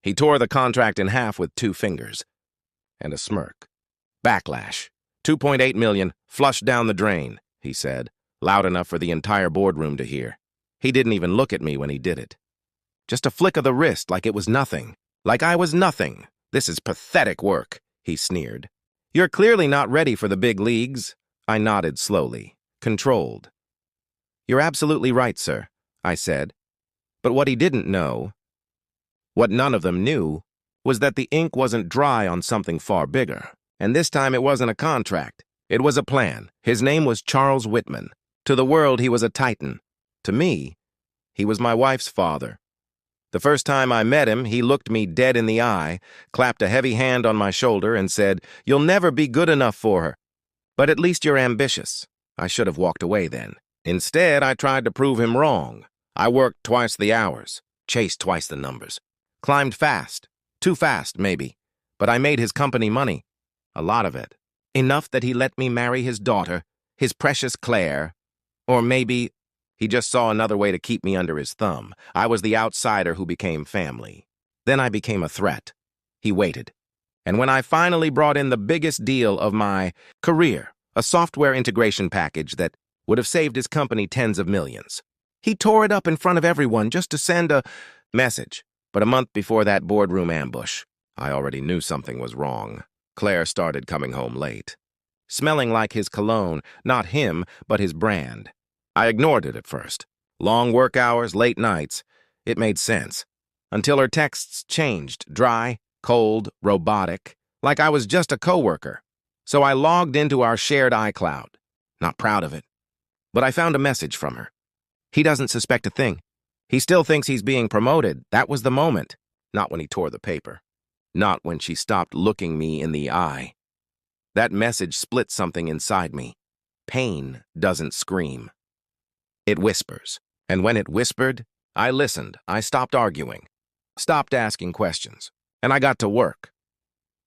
He tore the contract in half with 2 fingers. And a smirk. Backlash. 2.8 million, flushed down the drain, he said, loud enough for the entire boardroom to hear. He didn't even look at me when he did it. Just a flick of the wrist like it was nothing. Like I was nothing. This is pathetic work, he sneered. You're clearly not ready for the big leagues. I nodded slowly, controlled. You're absolutely right, sir, I said. But what he didn't know, what none of them knew, was that the ink wasn't dry on something far bigger. And this time it wasn't a contract. It was a plan. His name was Charles Whitman. To the world, he was a titan. To me, he was my wife's father. The first time I met him, he looked me dead in the eye, clapped a heavy hand on my shoulder, and said, "You'll never be good enough for her. But at least you're ambitious." I should have walked away then. Instead, I tried to prove him wrong. I worked twice the hours, chased twice the numbers, climbed fast, too fast, maybe, but I made his company money, a lot of it, enough that he let me marry his daughter, his precious Claire, or maybe he just saw another way to keep me under his thumb. I was the outsider who became family. Then I became a threat. He waited. And when I finally brought in the biggest deal of my career, a software integration package that would have saved his company tens of millions, he tore it up in front of everyone just to send a message. But a month before that boardroom ambush, I already knew something was wrong. Claire started coming home late, smelling like his cologne, not him, but his brand. I ignored it at first. Long work hours, late nights. It made sense. Until her texts changed, dry, cold, robotic, like I was just a coworker. So I logged into our shared iCloud. Not proud of it. But I found a message from her. He doesn't suspect a thing. He still thinks he's being promoted. That was the moment. Not when he tore the paper. Not when she stopped looking me in the eye. That message split something inside me. Pain doesn't scream. It whispers. And when it whispered, I listened. I stopped arguing. Stopped asking questions. And I got to work.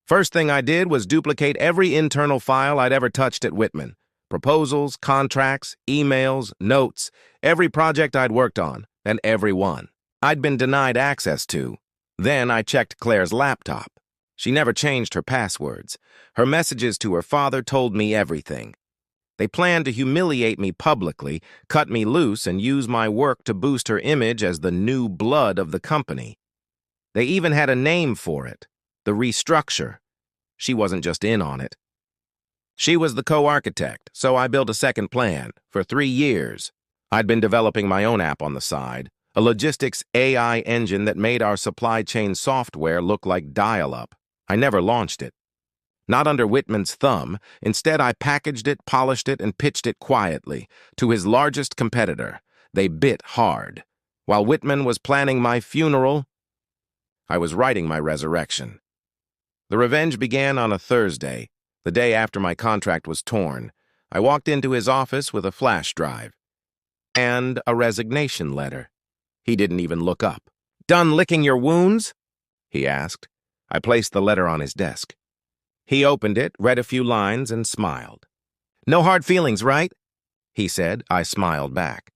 First thing I did was duplicate every internal file I'd ever touched at Whitman. Proposals, contracts, emails, notes, every project I'd worked on, and every one I'd been denied access to. Then I checked Claire's laptop. She never changed her passwords. Her messages to her father told me everything. They planned to humiliate me publicly, cut me loose, and use my work to boost her image as the new blood of the company. They even had a name for it, the restructure. She wasn't just in on it. She was the co-architect, so I built a second plan. For 3 years, I'd been developing my own app on the side, a logistics AI engine that made our supply chain software look like dial-up. I never launched it. Not under Whitman's thumb. Instead, I packaged it, polished it, and pitched it quietly to his largest competitor. They bit hard. While Whitman was planning my funeral, I was writing my resurrection. The revenge began on a Thursday, the day after my contract was torn. I walked into his office with a flash drive and a resignation letter. He didn't even look up. "Done licking your wounds?" he asked. I placed the letter on his desk. He opened it, read a few lines, and smiled. "No hard feelings, right?" he said. I smiled back.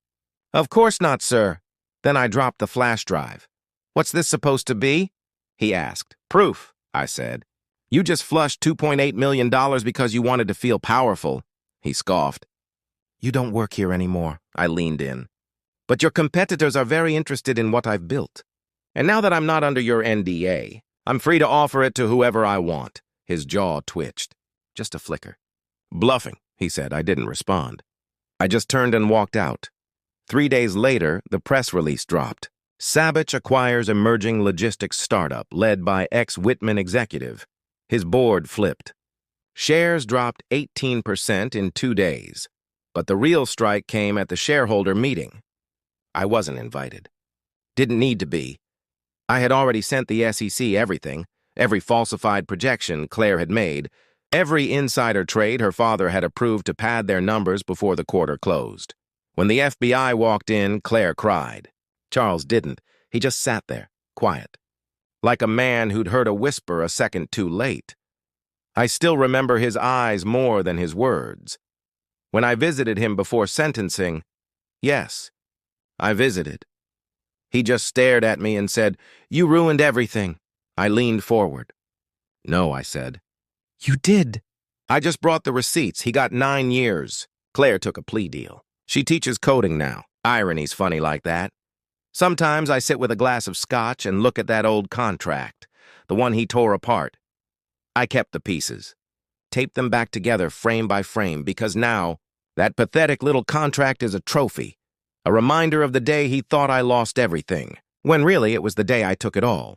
"Of course not, sir." Then I dropped the flash drive. "What's this supposed to be?" he asked. "Proof," I said. "You just flushed $2.8 million because you wanted to feel powerful," he scoffed. "You don't work here anymore," I leaned in. "But your competitors are very interested in what I've built. And now that I'm not under your NDA, I'm free to offer it to whoever I want." His jaw twitched. Just a flicker. "Bluffing," he said. I didn't respond. I just turned and walked out. 3 days later, the press release dropped. Sabich acquires emerging logistics startup led by ex-Whitman executive. His board flipped. Shares dropped 18% in 2 days. But the real strike came at the shareholder meeting. I wasn't invited. Didn't need to be. I had already sent the SEC everything. Every falsified projection Claire had made, every insider trade her father had approved to pad their numbers before the quarter closed. When the FBI walked in, Claire cried. Charles didn't. He just sat there, quiet, like a man who'd heard a whisper a second too late. I still remember his eyes more than his words. When I visited him before sentencing, yes, I visited. He just stared at me and said, "You ruined everything. I leaned forward. No, I said. You did. I just brought the receipts. He got 9 years. Claire took a plea deal. She teaches coding now. Irony's funny like that. Sometimes I sit with a glass of scotch and look at that old contract, the one he tore apart. I kept the pieces, taped them back together frame by frame, because now that pathetic little contract is a trophy, a reminder of the day he thought I lost everything, when really it was the day I took it all.